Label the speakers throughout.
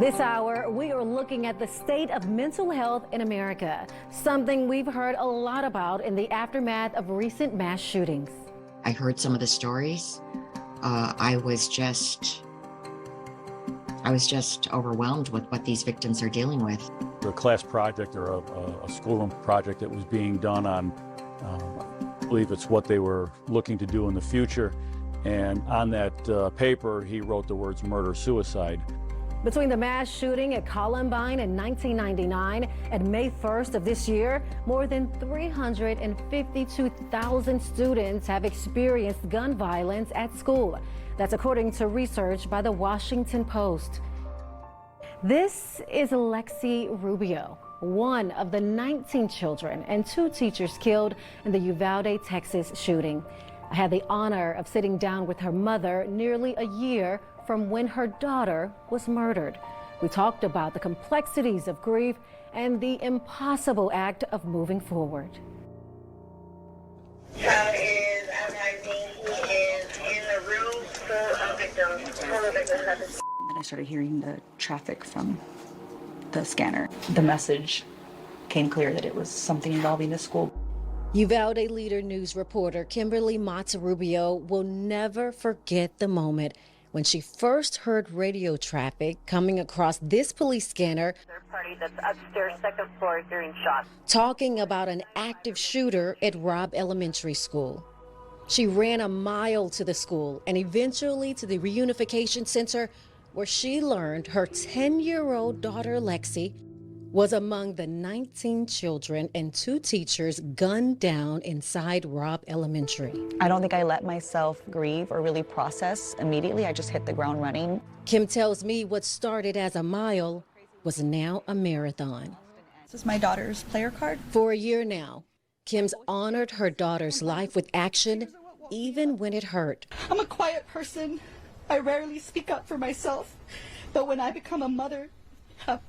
Speaker 1: This hour, we are looking at the state of mental health in America, something we've heard a lot about in the aftermath of recent mass shootings.
Speaker 2: I heard some of the stories. I was just overwhelmed with what these victims are dealing with.
Speaker 3: A class project or a schoolroom project that was being done on, I believe it's what they were looking to do in the future. And on that paper, he wrote the words murder-suicide.
Speaker 1: Between the mass shooting at Columbine in 1999 and May 1st of this year, more than 352,000 students have experienced gun violence at school. That's according to research by the Washington Post. This is Lexi Rubio, one of the 19 children and 2 teachers killed in the Uvalde, Texas shooting. I had the honor of sitting down with her mother nearly a year from when her daughter was murdered. We talked about the complexities of grief and the impossible act of moving forward.
Speaker 4: Child is advertising. He is in the room full of victims.
Speaker 5: And I started hearing the traffic from the scanner. The message came clear that it was something involving the school.
Speaker 1: Uvalde Leader News reporter Kimberly Motz Rubio will never forget the moment when she first heard radio traffic coming across this police scanner,
Speaker 4: Third party that's upstairs, second floor, hearing shots.
Speaker 1: talking about an active shooter at Robb Elementary School. She ran a mile to the school and eventually to the reunification center, where she learned her 10-year-old daughter Lexi was among the 19 children and 2 teachers gunned down inside Robb Elementary.
Speaker 5: I don't think I let myself grieve or really process immediately. I just hit the ground running.
Speaker 1: Kim tells me what started as a mile was now a marathon.
Speaker 5: This is my daughter's player card.
Speaker 1: For a year now, Kim's honored her daughter's life with action, even when it hurt.
Speaker 6: I'm a quiet person. I rarely speak up for myself. But when I become a mother, a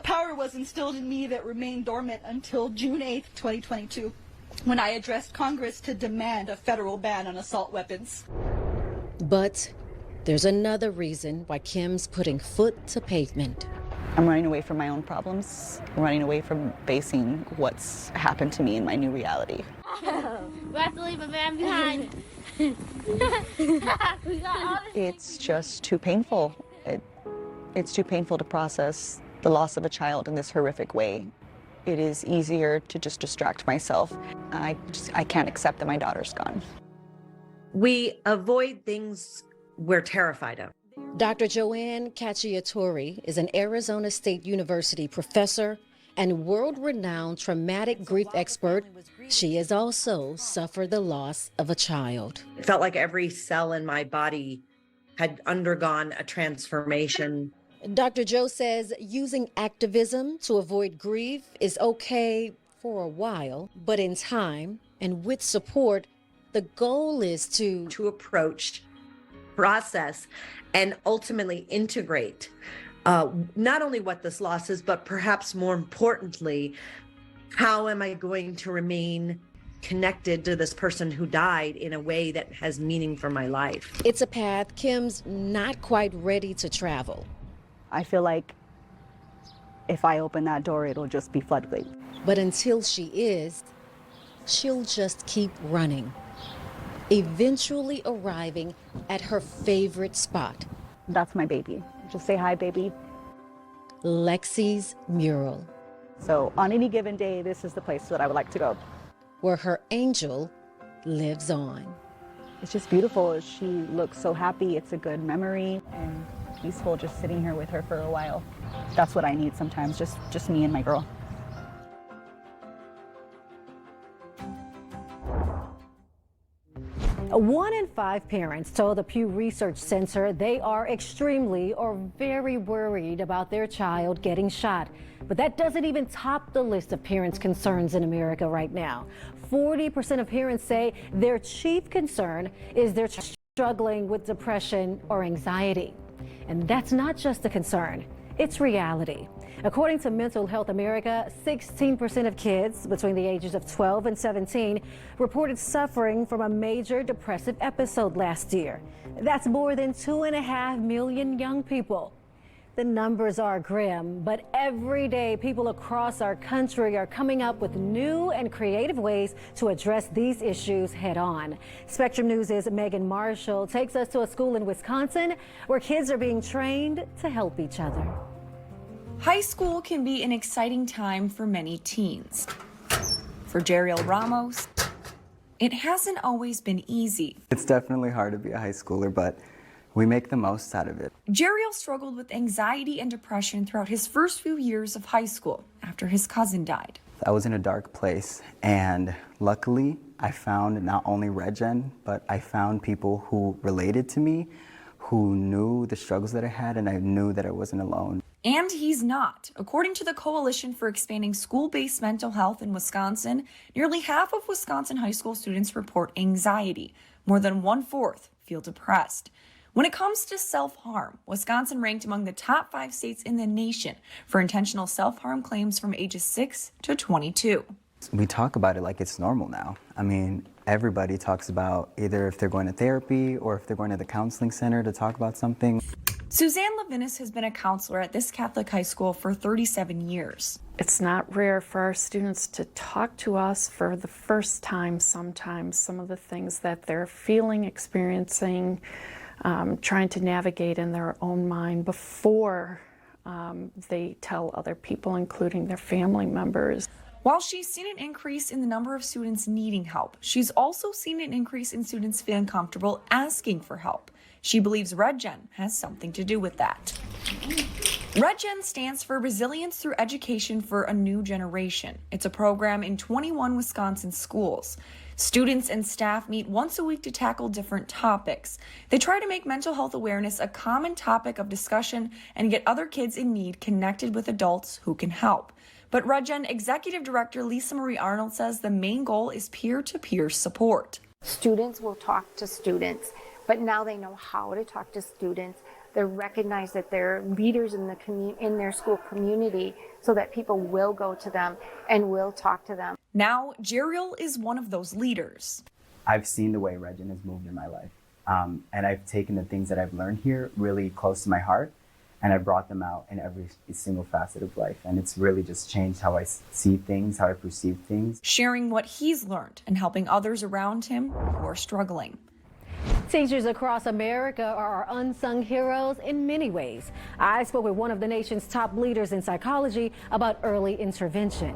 Speaker 6: power was instilled in me that remained dormant until June 8th, 2022, when I addressed Congress to demand a federal ban on assault weapons.
Speaker 1: But there's another reason why Kim's putting foot to pavement.
Speaker 5: I'm running away from my own problems. I'm running away from facing what's happened to me in my new reality.
Speaker 7: We have to leave a man behind.
Speaker 5: It's just too painful. It's too painful to process the loss of a child in this horrific way. It is easier to just distract myself. I can't accept that my daughter's gone.
Speaker 8: We avoid things we're terrified of.
Speaker 1: Dr. Joanne Cacciatore is an Arizona State University professor and world-renowned traumatic grief expert. She has also suffered the loss of a child.
Speaker 8: It felt like every cell in my body had undergone a transformation.
Speaker 1: Dr. Joe says using activism to avoid grief is okay for a while, but in time and with support, the goal is to
Speaker 8: approach, process, and ultimately integrate not only what this loss is, but perhaps more importantly, how am I going to remain connected to this person who died in a way that has meaning for my life.
Speaker 1: It's a path Kim's not quite ready to travel.
Speaker 5: I feel like if I open that door, it'll just be floodgates.
Speaker 1: But until she is, she'll just keep running, eventually arriving at her favorite spot.
Speaker 5: That's my baby. Just say hi, baby.
Speaker 1: Lexi's mural.
Speaker 5: So on any given day, this is the place that I would like to go.
Speaker 1: Where her angel lives on.
Speaker 5: It's just beautiful. She looks so happy. It's a good memory and peaceful just sitting here with her for a while. That's what I need sometimes, just me and my girl.
Speaker 1: One in 5 parents told the Pew Research Center they are extremely or very worried about their child getting shot. But that doesn't even top the list of parents' concerns in America right now. 40% of parents say their chief concern is their child struggling with depression or anxiety. And that's not just a concern, it's reality. According to Mental Health America, 16% of kids between the ages of 12 and 17 reported suffering from a major depressive episode last year. That's more than 2.5 million young people. The numbers are grim, but every day people across our country are coming up with new and creative ways to address these issues head on. Spectrum News' Megan Marshall takes us to a school in Wisconsin where kids are being trained to help each other.
Speaker 9: High school can be an exciting time for many teens. For Jeriel Ramos, it hasn't always been easy.
Speaker 10: It's definitely hard to be a high schooler, but we make the most out of it.
Speaker 9: Jeriel struggled with anxiety and depression throughout his first few years of high school after his cousin died.
Speaker 10: I was in a dark place, and luckily I found not only RedGen, but I found people who related to me, who knew the struggles that I had, and I knew that I wasn't alone.
Speaker 9: And he's not. According to the Coalition for Expanding School-Based Mental Health in Wisconsin, nearly half of Wisconsin high school students report anxiety. More than 1/4 feel depressed. When it comes to self-harm, Wisconsin ranked among the top 5 states in the nation for intentional self-harm claims from ages 6 to 22.
Speaker 10: We talk about it like it's normal now. I mean, everybody talks about either if they're going to therapy or if they're going to the counseling center to talk about something.
Speaker 9: Suzanne Levinas has been a counselor at this Catholic high school for 37 years.
Speaker 11: It's not rare for our students to talk to us for the first time sometimes, some of the things that they're feeling, experiencing, trying to navigate in their own mind before they tell other people, including their family members.
Speaker 9: While she's seen an increase in the number of students needing help, she's also seen an increase in students feeling comfortable asking for help. She believes RedGen has something to do with that. RedGen stands for Resilience Through Education for a New Generation. It's a program in 21 Wisconsin schools. Students and staff meet once a week to tackle different topics. They try to make mental health awareness a common topic of discussion and get other kids in need connected with adults who can help. But RedGen Executive Director Lisa Marie Arnold says the main goal is peer-to-peer support.
Speaker 12: Students will talk to students, but now they know how to talk to students. They recognize that they're leaders in their school community so that people will go to them and will talk to them.
Speaker 9: Now, Jeriel is one of those leaders.
Speaker 10: I've seen the way RedGen has moved in my life, and I've taken the things that I've learned here really close to my heart, and I brought them out in every single facet of life, and it's really just changed how I see things, how I perceive things.
Speaker 9: Sharing what he's learned and helping others around him who are struggling.
Speaker 1: Teachers across America are our unsung heroes in many ways. I spoke with one of the nation's top leaders in psychology about early intervention.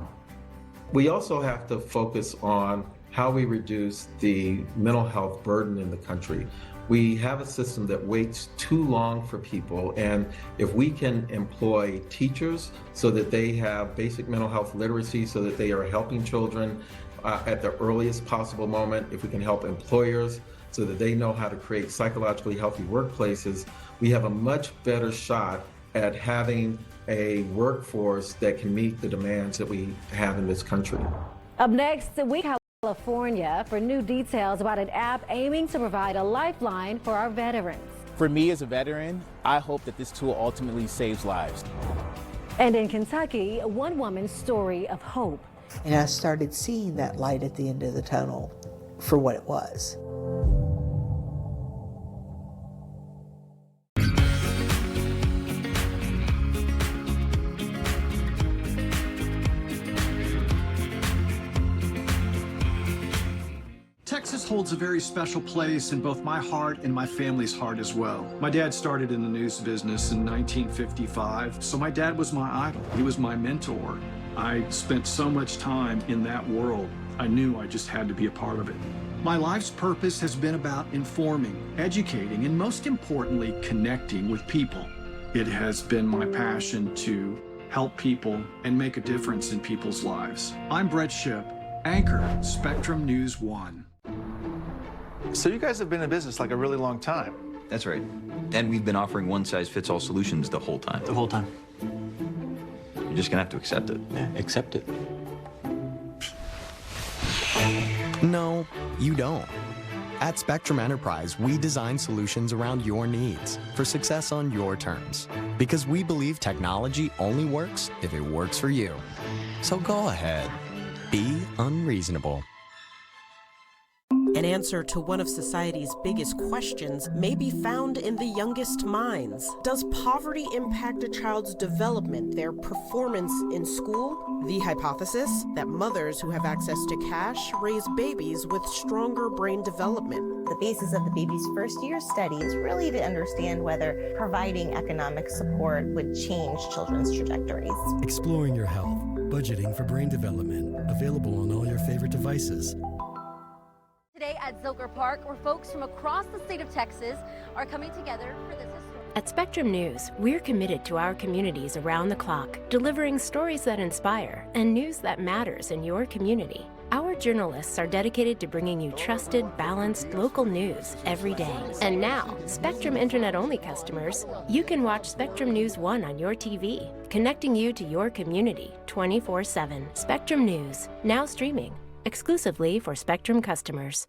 Speaker 13: We also have to focus on how we reduce the mental health burden in the country. We have a system that waits too long for people, and if we can employ teachers so that they have basic mental health literacy so that they are helping children at the earliest possible moment, if we can help employers so that they know how to create psychologically healthy workplaces, we have a much better shot at having a workforce that can meet the demands that we have in this country.
Speaker 1: Up next, we California for new details about an app aiming to provide a lifeline for our veterans.
Speaker 14: For me as a veteran, I hope that this tool ultimately saves lives.
Speaker 1: And in Kentucky, one woman's story of hope.
Speaker 15: And I started seeing that light at the end of the tunnel for what it was.
Speaker 16: Texas holds a very special place in both my heart and my family's heart as well. My dad started in the news business in 1955, so my dad was my idol. He was my mentor. I spent so much time in that world. I knew I just had to be a part of it. My life's purpose has been about informing, educating, and most importantly, connecting with people. It has been my passion to help people and make a difference in people's lives. I'm Brett Shipp, anchor, Spectrum News 1.
Speaker 17: So you guys have been in business like a really long time.
Speaker 18: That's right. And we've been offering one-size-fits-all solutions the whole time.
Speaker 17: The whole time.
Speaker 18: You're just gonna have to accept it.
Speaker 17: Yeah, accept it.
Speaker 19: No, you don't. At Spectrum Enterprise, we design solutions around your needs for success on your terms. Because we believe technology only works if it works for you. So go ahead. Be unreasonable.
Speaker 20: An answer to one of society's biggest questions may be found in the youngest minds. Does poverty impact a child's development, their performance in school? The hypothesis that mothers who have access to cash raise babies with stronger brain development.
Speaker 21: The basis of the baby's first year study is really to understand whether providing economic support would change children's trajectories.
Speaker 22: Exploring your health, budgeting for brain development, available on all your favorite devices.
Speaker 23: Today at Zilker Park, where folks from across the state of Texas are coming together for this historic.
Speaker 24: At Spectrum News, we're committed to our communities around the clock, delivering stories that inspire and news that matters in your community. Our journalists are dedicated to bringing you trusted, balanced local news every day. And now, Spectrum Internet-only customers, you can watch Spectrum News 1 on your TV, connecting you to your community 24/7. Spectrum News, now streaming, exclusively for Spectrum customers.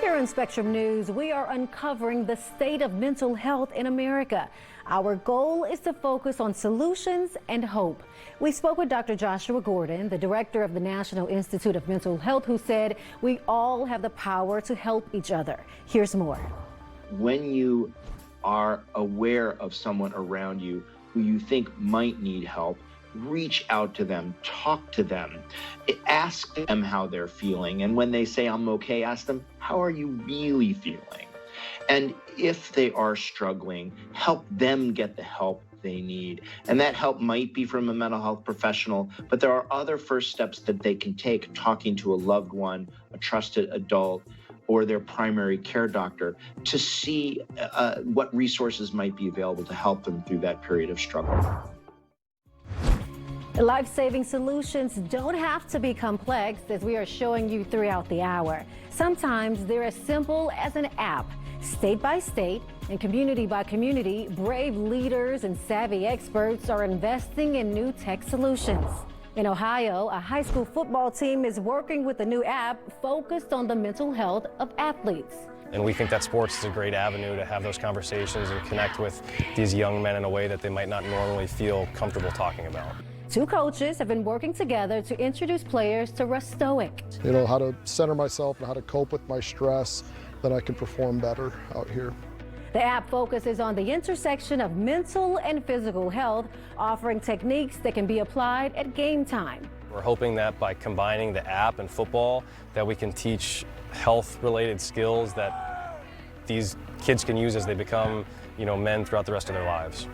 Speaker 1: Here on Spectrum News, we are uncovering the state of mental health in America. Our goal is to focus on solutions and hope. We spoke with Dr. Joshua Gordon, the director of the National Institute of Mental Health, who said we all have the power to help each other. Here's more.
Speaker 25: When you are aware of someone around you who you think might need help, reach out to them, talk to them, ask them how they're feeling. And when they say, I'm okay, ask them, how are you really feeling? And if they are struggling, help them get the help they need. And that help might be from a mental health professional, but there are other first steps that they can take, talking to a loved one, a trusted adult, or their primary care doctor to see what resources might be available to help them through that period of struggle.
Speaker 1: Life-saving solutions don't have to be complex, as we are showing you throughout the hour. Sometimes they're as simple as an app. State by state and community by community, brave leaders and savvy experts are investing in new tech solutions. In Ohio, a high school football team is working with a new app focused on the mental health of athletes.
Speaker 26: And we think that sports is a great avenue to have those conversations and connect with these young men in a way that they might not normally feel comfortable talking about.
Speaker 1: Two coaches have been working together to introduce players to Restoic.
Speaker 27: You know, how to center myself and how to cope with my stress, then I can perform better out here.
Speaker 1: The app focuses on the intersection of mental and physical health, offering techniques that can be applied at game time.
Speaker 26: We're hoping that by combining the app and football, that we can teach health-related skills that these kids can use as they become, men throughout the rest of their lives.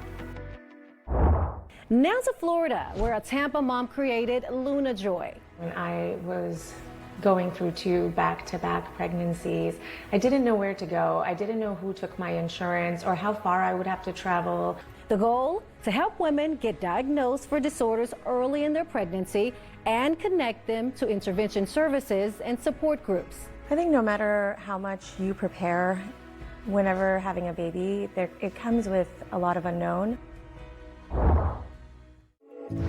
Speaker 1: Now to Florida, where a Tampa mom created Luna Joy.
Speaker 28: When I was going through 2 back-to-back pregnancies, I didn't know where to go. I didn't know who took my insurance or how far I would have to travel.
Speaker 1: The goal? To help women get diagnosed for disorders early in their pregnancy and connect them to intervention services and support groups.
Speaker 28: I think no matter how much you prepare whenever having a baby, it comes with a lot of unknown.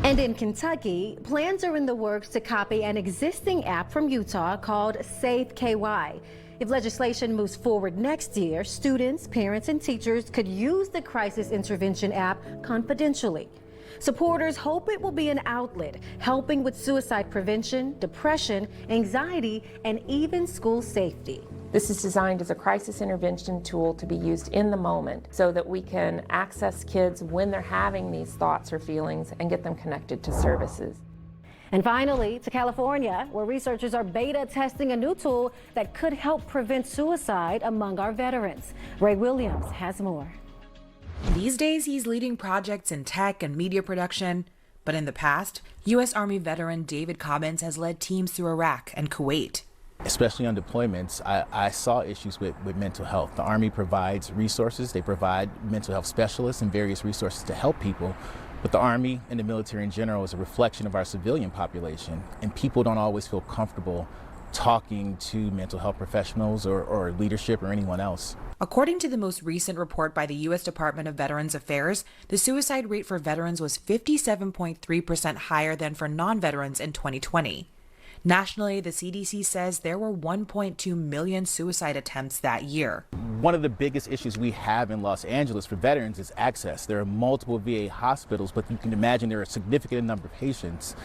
Speaker 1: And in Kentucky, plans are in the works to copy an existing app from Utah called Safe KY. If legislation moves forward next year, students, parents, and teachers could use the crisis intervention app confidentially. Supporters hope it will be an outlet, helping with suicide prevention, depression, anxiety, and even school safety.
Speaker 28: This is designed as a crisis intervention tool to be used in the moment so that we can access kids when they're having these thoughts or feelings and get them connected to services.
Speaker 1: And finally, to California, where researchers are beta testing a new tool that could help prevent suicide among our veterans. Ray Williams has more.
Speaker 29: These days, he's leading projects in tech and media production. But in the past, U.S. Army veteran David Cobbins has led teams through Iraq and Kuwait.
Speaker 14: Especially on deployments, I saw issues with mental health. The Army provides resources. They provide mental health specialists and various resources to help people. But the Army and the military in general is a reflection of our civilian population, and people don't always feel comfortable talking to mental health professionals or leadership or anyone else.
Speaker 29: According to the most recent report by the U.S. Department of Veterans Affairs, the suicide rate for veterans was 57.3% higher than for non-veterans in 2020. Nationally, the CDC says there were 1.2 million suicide attempts that year.
Speaker 14: One of the biggest issues we have in Los Angeles for veterans is access. There are multiple VA hospitals, but you can imagine there are a significant number of patients,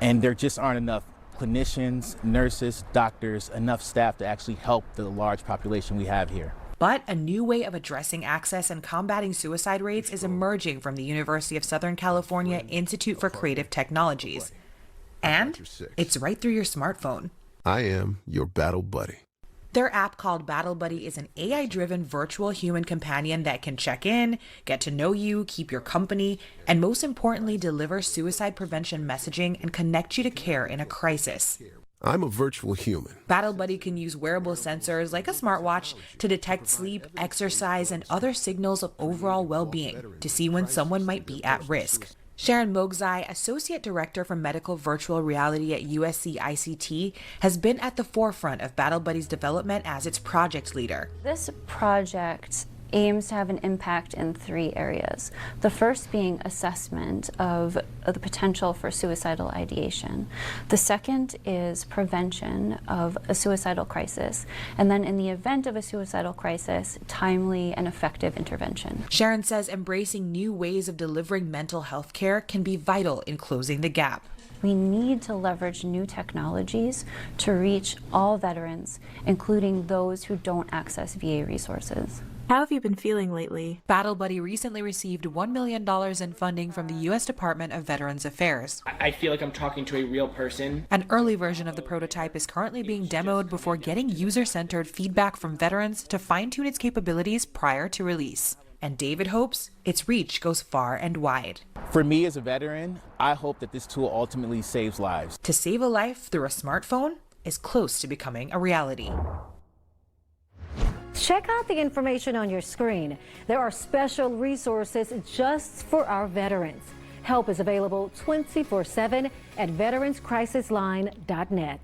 Speaker 14: and there just aren't enough clinicians, nurses, doctors, enough staff to actually help the large population we have here.
Speaker 29: But a new way of addressing access and combating suicide rates is emerging from the University of Southern California Institute for Creative Technologies. And it's right through your smartphone.
Speaker 2: I am your battle buddy.
Speaker 29: Their app called Battle Buddy is an AI-driven virtual human companion that can check in, get to know you, keep your company, and most importantly, deliver suicide prevention messaging and connect you to care in a crisis.
Speaker 2: I'm a virtual human.
Speaker 29: Battle Buddy can use wearable sensors like a smartwatch to detect sleep, exercise, and other signals of overall well-being to see when someone might be at risk. Sharon Mogzai, Associate Director for Medical Virtual Reality at USC ICT, has been at the forefront of Battle Buddy's development as its project leader.
Speaker 3: This project aims to have an impact in 3 areas. The first being assessment of the potential for suicidal ideation. The second is prevention of a suicidal crisis. And then in the event of a suicidal crisis, timely and effective intervention.
Speaker 29: Sharon says embracing new ways of delivering mental health care can be vital in closing the gap.
Speaker 3: We need to leverage new technologies to reach all veterans, including those who don't access VA resources.
Speaker 29: How have you been feeling lately? Battle Buddy recently received $1 million in funding from the U.S. Department of Veterans Affairs.
Speaker 4: I feel like I'm talking to a real person.
Speaker 29: An early version of the prototype is currently being demoed before getting user-centered feedback from veterans to fine-tune its capabilities prior to release. And David hopes its reach goes far and wide.
Speaker 14: For me as a veteran, I hope that this tool ultimately saves lives.
Speaker 29: To save a life through a smartphone is close to becoming a reality.
Speaker 1: Check out the information on your screen. There are special resources just for our veterans. Help is available 24/7 at veteranscrisisline.net.